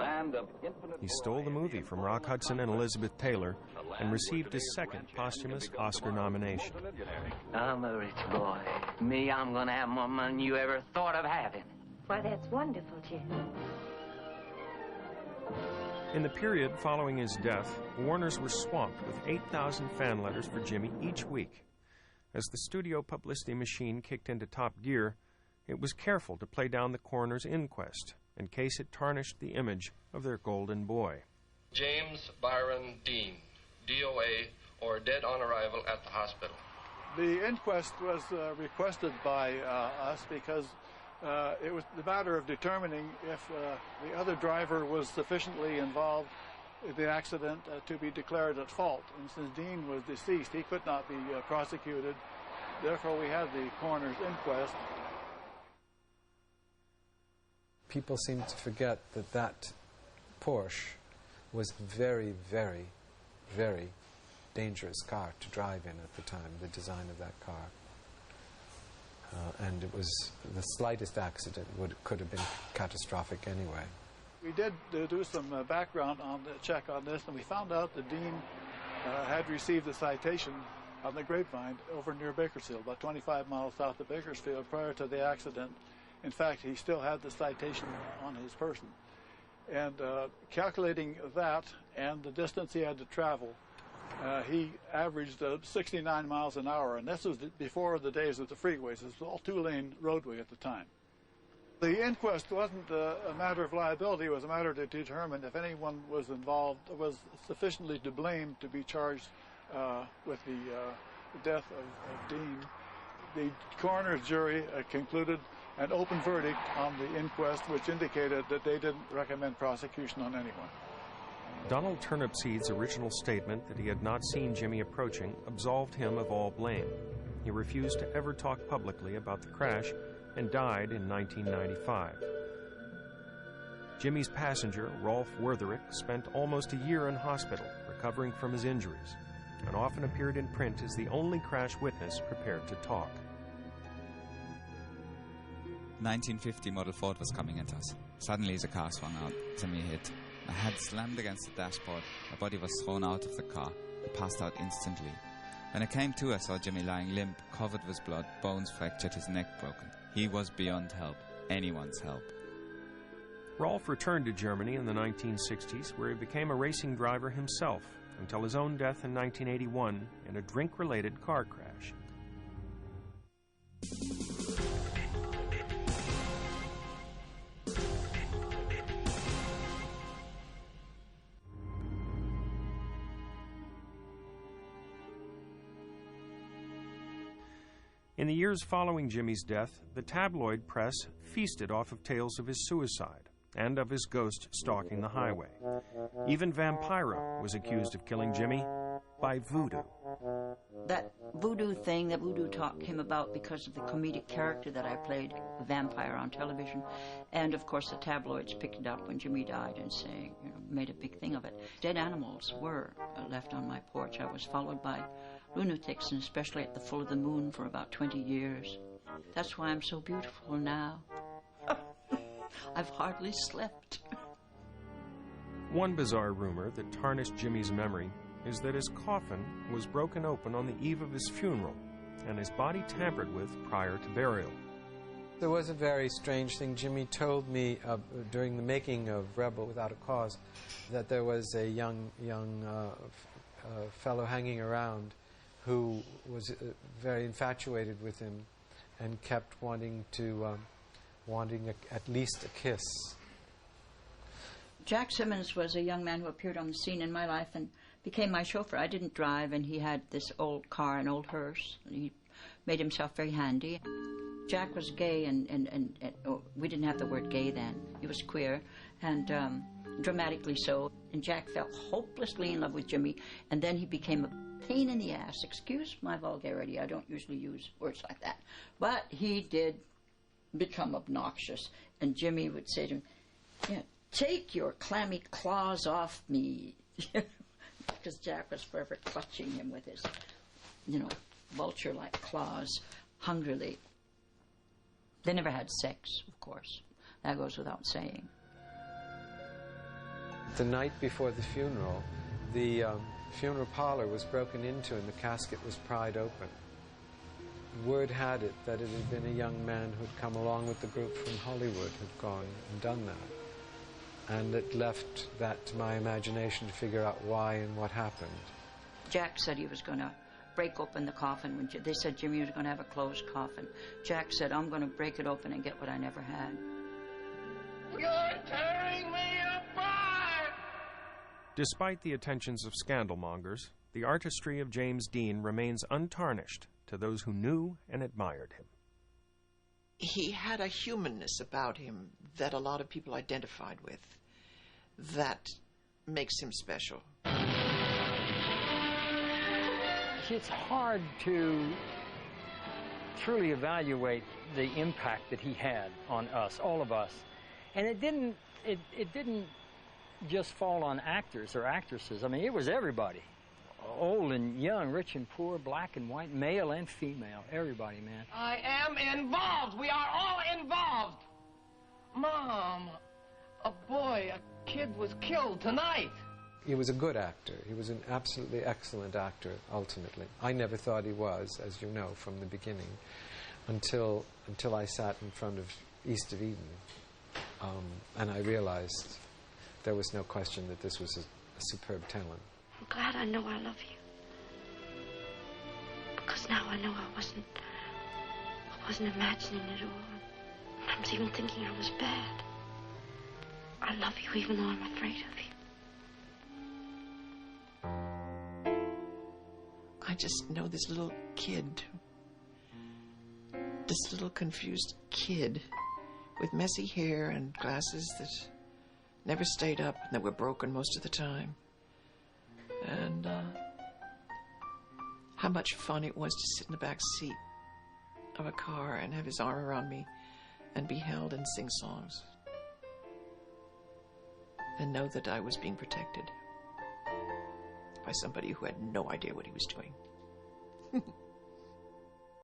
land of infinite. He stole the movie from Rock Hudson and Elizabeth Taylor and received his second posthumous Oscar nomination. I'm a rich boy. Me, I'm gonna have more money than you ever thought of having. Why, that's wonderful, Jim. In the period following his death, Warners were swamped with 8,000 fan letters for Jimmy each week. As the studio publicity machine kicked into top gear, it was careful to play down the coroner's inquest in case it tarnished the image of their golden boy. James Byron Dean, DOA, or dead on arrival at the hospital. The inquest was requested by us because it was the matter of determining if the other driver was sufficiently involved in the accident to be declared at fault. And since Dean was deceased, he could not be prosecuted. Therefore, we had the coroner's inquest. People seem to forget that that Porsche was very, very, very dangerous car to drive in at the time, the design of that car. And it was the slightest accident could have been catastrophic anyway. We did do some background on the check on this, and we found out that Dean had received a citation on the Grapevine over near Bakersfield, about 25 miles south of Bakersfield, prior to the accident. In fact, he still had the citation on his person. And calculating that and the distance he had to travel, he averaged 69 miles an hour, and this was before the days of the freeways. It was all two-lane roadway at the time. The inquest wasn't a matter of liability. It was a matter to determine if anyone was involved, was sufficiently to blame to be charged with the death of Dean. The coroner's jury concluded an open verdict on the inquest, which indicated that they didn't recommend prosecution on anyone. Donald Turnipseed's original statement that he had not seen Jimmy approaching absolved him of all blame. He refused to ever talk publicly about the crash and died in 1995. Jimmy's passenger, Rolf Wertherick, spent almost a year in hospital recovering from his injuries and often appeared in print as the only crash witness prepared to talk. 1950 Model Ford was coming at us. Suddenly the car swung out. Jimmy hit. My head slammed against the dashboard. My body was thrown out of the car. I passed out instantly. When I came to, I saw Jimmy lying limp, covered with blood, bones fractured, his neck broken. He was beyond help. Anyone's help. Rolf returned to Germany in the 1960s, where he became a racing driver himself, until his own death in 1981 in a drink-related car crash. In the years following Jimmy's death, the tabloid press feasted off of tales of his suicide and of his ghost stalking the highway. Even Vampiro was accused of killing Jimmy by voodoo. That voodoo thing, that voodoo talk came about because of the comedic character that I played, a vampire on television. And of course the tabloids picked it up when Jimmy died and saying, made a big thing of it. Dead animals were left on my porch. I was followed by lunatics, and especially at the full of the moon, for about 20 years. That's why I'm so beautiful now. I've hardly slept. One bizarre rumor that tarnished Jimmy's memory is that his coffin was broken open on the eve of his funeral and his body tampered with prior to burial. There was a very strange thing. Jimmy told me during the making of Rebel Without a Cause that there was a young fellow hanging around who was very infatuated with him and kept wanting at least a kiss. Jack Simmons was a young man who appeared on the scene in my life and became my chauffeur. I didn't drive, and he had this old car, an old hearse, and he made himself very handy. Jack was gay, and we didn't have the word gay then. He was queer, and dramatically so. And Jack fell hopelessly in love with Jimmy, and then he became a pain in the ass. Excuse my vulgarity, I don't usually use words like that. But he did become obnoxious, and Jimmy would say to him, "Yeah, take your clammy claws off me," because Jack was forever clutching him with his, vulture-like claws, hungrily. They never had sex, of course. That goes without saying. The night before the funeral, the funeral parlor was broken into and the casket was pried open. Word had it that it had been a young man who'd come along with the group from Hollywood who'd gone and done that. And it left that to my imagination to figure out why and what happened. Jack said he was going to break open the coffin. When they said Jimmy was going to have a closed coffin, Jack said, I'm going to break it open and get what I never had. You're tearing me apart! Despite the attentions of scandalmongers, the artistry of James Dean remains untarnished to those who knew and admired him. He had a humanness about him that a lot of people identified with. That makes him special. It's hard to truly evaluate the impact that he had on us, all of us. And it didn't just fall on actors or actresses. I mean, it was everybody. Old and young, rich and poor, black and white, male and female, everybody, man. I am involved. We are all involved. Mom, a boy, a kid was killed tonight. He was a good actor. He was an absolutely excellent actor, ultimately. I never thought he was, as you know, from the beginning, until I sat in front of East of Eden. And I realized there was no question that this was a superb talent. I'm glad I know I love you. Because now I know I wasn't imagining it all. I was even thinking I was bad. I love you even though I'm afraid of you. I just know this little kid. This little confused kid with messy hair and glasses that never stayed up and that were broken most of the time. And how much fun it was to sit in the back seat of a car and have his arm around me and be held and sing songs. And know that I was being protected by somebody who had no idea what he was doing.